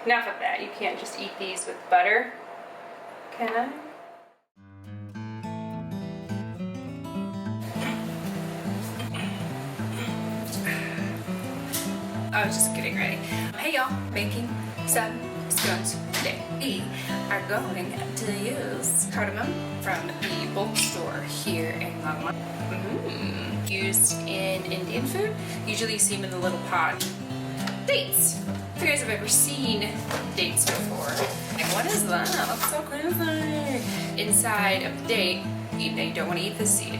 Enough of that. You can't just eat these with butter, can I? I was just getting ready. Hey y'all, making some scones today. We are going to use cardamom from the bulk store here in Longmont. Used in Indian food. Usually you see them in the little pot. Dates. If you guys have ever seen dates before, like what is that? That's so crazy. Inside of the date, you don't want to eat the seed.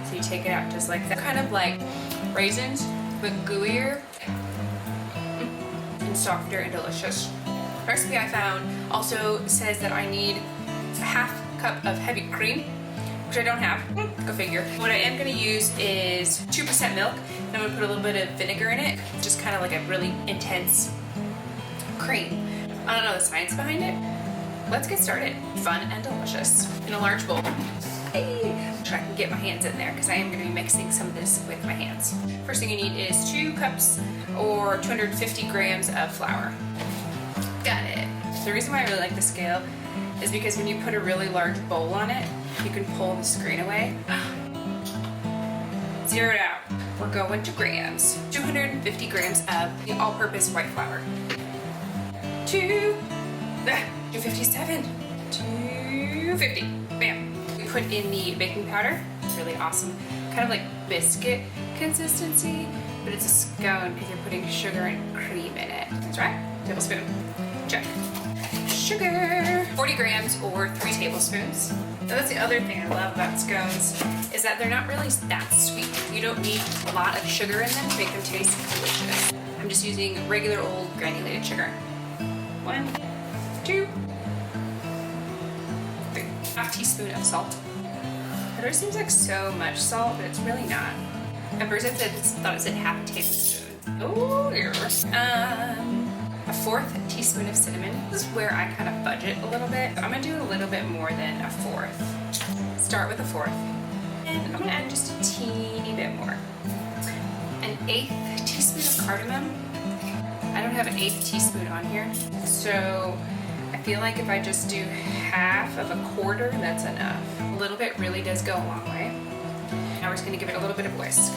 So you take it out just like that. Kind of like raisins, but gooier and softer and delicious. The recipe I found also says that I need a half cup of heavy cream, which I don't have. Go figure. What I am going to use is 2% milk, and I'm going to put a little bit of vinegar in it, just kind of like a really intense cream. I don't know the science behind it. Let's get started. Fun and delicious. In a large bowl. Hey! I can get my hands in there because I am going to be mixing some of this with my hands. First thing you need is 2 cups or 250 grams of flour. Got it. The reason why I really like the scale is because when you put a really large bowl on it, you can pull the screen away. Zero it out. We're going to grams. 250 grams of the all-purpose white flour. 257. 250. Bam. We put in the baking powder. It's really awesome. Kind of like biscuit consistency, but it's a scone because you're putting sugar and cream in it. That's right. Tablespoon. Check. Sugar. 40 grams or 3 tablespoons. Now that's the other thing I love about scones is that they're not really that sweet. You don't need a lot of sugar in them to make them taste delicious. I'm just using regular old granulated sugar. 1, 2, 3. Half teaspoon of salt. It always seems like so much salt, but it's really not. At first I thought it said half a tablespoon. Oh dear. A 4th teaspoon of cinnamon. This is where I kind of budget a little bit. I'm gonna do a little bit more than a 4th. Start with a 4th. And I'm gonna add just a teeny bit more. An 1/8 teaspoon of cardamom. I don't have an 1/8 teaspoon on here. So I feel like if I just do half of a quarter, that's enough. A little bit really does go a long way. Now we're just gonna give it a little bit of whisk.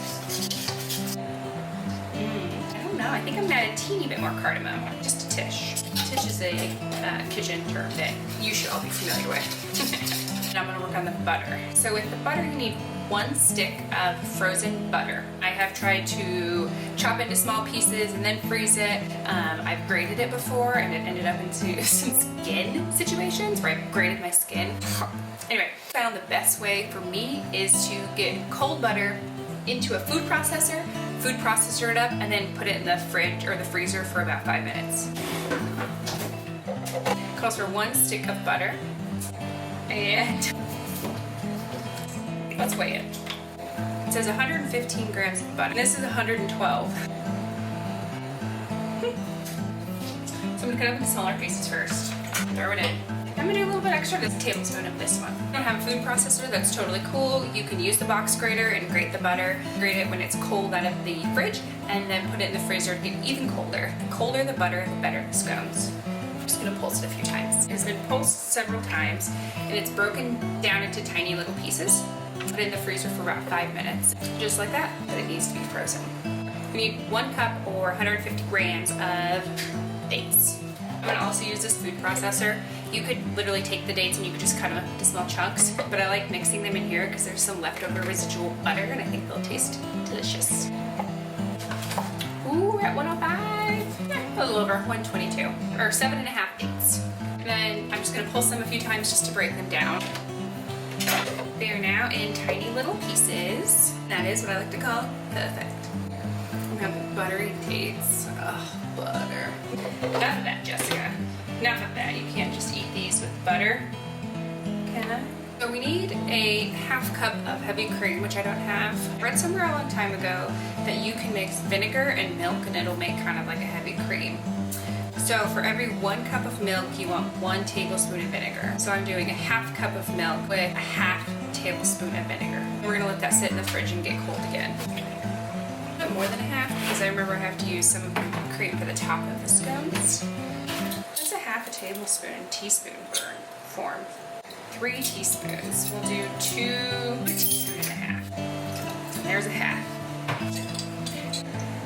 No, I think I'm gonna add a teeny bit more cardamom, just a tish. Tish is a kitchen term that you should all be familiar with. And I'm gonna work on the butter. So with the butter, you need 1 stick of frozen butter. I have tried to chop into small pieces and then freeze it. I've grated it before and it ended up into some skin situations where I grated my skin. Anyway, I found the best way for me is to get cold butter into a food processor it up, and then put it in the fridge or the freezer for about 5 minutes. Calls for 1 stick of butter, and let's weigh it. It says 115 grams of butter. This is 112. So I'm gonna cut it into smaller pieces first. Throw it in. I'm gonna do a little bit extra, just a tablespoon of this one. If you don't have a food processor, that's totally cool. You can use the box grater and grate the butter. Grate it when it's cold out of the fridge, and then put it in the freezer to get even colder. The colder the butter, the better the scones. I'm just gonna pulse it a few times. It's been pulsed several times, and it's broken down into tiny little pieces. Put it in the freezer for about 5 minutes. Just like that, but it needs to be frozen. We need 1 cup or 150 grams of dates. I'm gonna also use this food processor. You could literally take the dates and you could just cut them up into small chunks, but I like mixing them in here because there's some leftover residual butter and I think they'll taste delicious. Ooh, we're at 105. A little over 122, or 7.5 dates. And then I'm just gonna pulse them a few times just to break them down. They are now in tiny little pieces. That is what I like to call perfect. We have buttery dates. Ugh, butter. Enough of that, Jessica. Enough of that. You can't just eat these with butter. Can I? So we need a half cup of heavy cream, which I don't have. I read somewhere a long time ago that you can mix vinegar and milk and it'll make kind of like a heavy cream. So for every 1 cup of milk, you want 1 tablespoon of vinegar. So I'm doing a half cup of milk with a half tablespoon of vinegar. And we're gonna let that sit in the fridge and get cold again. A bit more than a half because I remember I have to use some cream for the top of the scones. What's a half a tablespoon in teaspoon form? 3 teaspoons. We'll do 2 teaspoons and a half. There's a half.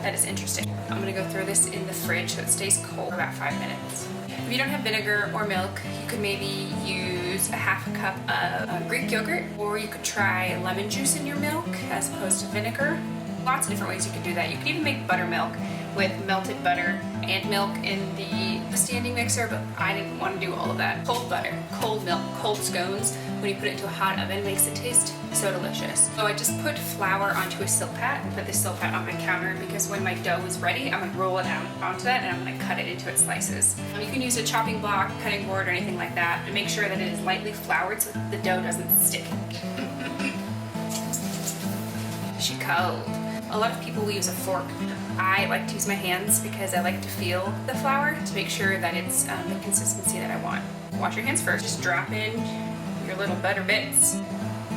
That is interesting. I'm gonna go throw this in the fridge so it stays cold for about 5 minutes. If you don't have vinegar or milk, you could maybe use a half a cup of Greek yogurt, or you could try lemon juice in your milk as opposed to vinegar. Lots of different ways you could do that. You could even make buttermilk with melted butter and milk in the standing mixer, but I didn't want to do all of that. Cold butter, cold milk, cold scones, when you put it into a hot oven, makes it taste so delicious. So I just put flour onto a silk pat and put the silk pat on my counter because when my dough is ready, I'm gonna roll it out onto that and I'm gonna cut it into its slices. You can use a chopping block, cutting board, or anything like that to make sure that it is lightly floured so that the dough doesn't stick. She cold. A lot of people will use a fork. I like to use my hands because I like to feel the flour to make sure that it's the consistency that I want. Wash your hands first. Just drop in your little butter bits.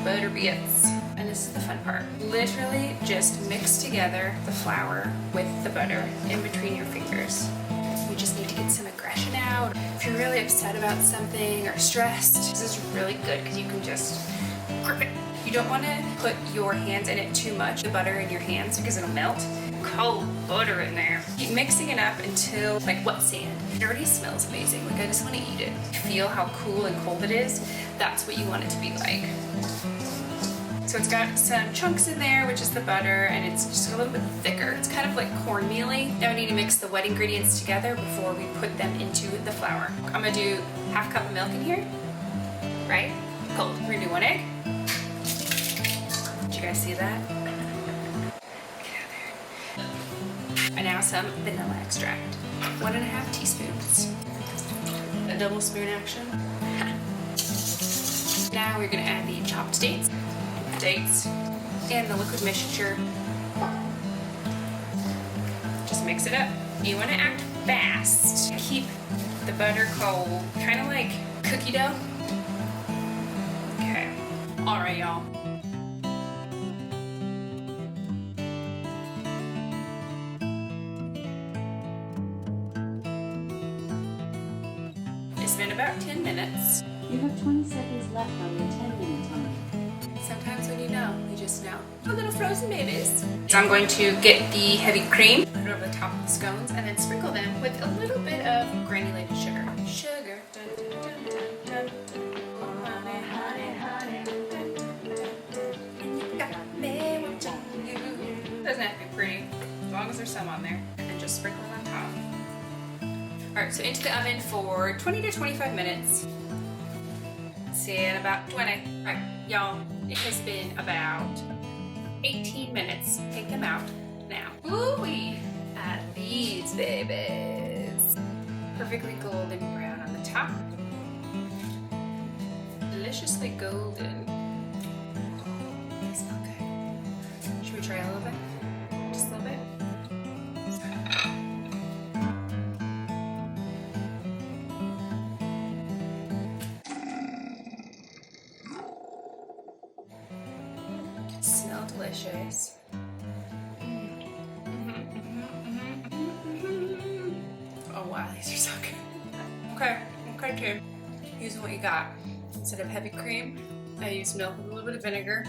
And this is the fun part. Literally just mix together the flour with the butter in between your fingers. You just need to get some aggression out. If you're really upset about something or stressed, this is really good because you can just grip it. You don't want to put your hands in it too much, the butter in your hands, because it'll melt. Cold butter in there. Keep mixing it up until like wet sand. It already smells amazing. Like I just want to eat it. Feel how cool and cold it is. That's what you want it to be like. So it's got some chunks in there, which is the butter, and it's just a little bit thicker. It's kind of like cornmealy. Now we need to mix the wet ingredients together before we put them into the flour. I'm gonna do half cup of milk in here, right? Cold. We're gonna do 1 egg. Did you guys see that? And now some vanilla extract. 1.5 teaspoons. A double spoon action. Now we're gonna add the chopped dates, and the liquid mixture. Just mix it up. You wanna act fast. Keep the butter cold, kind of like cookie dough. Okay, all right, y'all. It's been about 10 minutes. You have 20 seconds left on your 10-minute timer. Sometimes when you know, you just know. Oh, little frozen babies. So I'm going to get the heavy cream, put it over the top of the scones, and then sprinkle them with a little bit of granulated sugar. Sugar. Dun, dun, dun, dun, dun. Oh, honey, honey, honey. Dun, dun, dun, dun. And you got me watching you. Doesn't have to be pretty, as long as there's some on there. And then just sprinkle it on top. Alright, so into the oven for 20 to 25 minutes. See in about 20. Alright, y'all, it has been about 18 minutes. Take them out now. Ooh-wee! Add these babies. Perfectly golden brown on the top. Deliciously golden. They smell good. Should we try a little bit? Just a little bit? Smell delicious. Oh wow, these are so good. Okay, team. Using what you got. Instead of heavy cream, I used milk with a little bit of vinegar.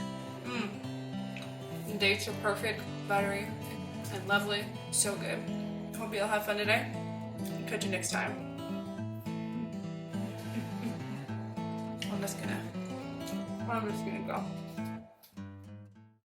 The dates are perfect, buttery, and lovely. So good. Hope you all have fun today. Catch you next time. I'm just gonna go.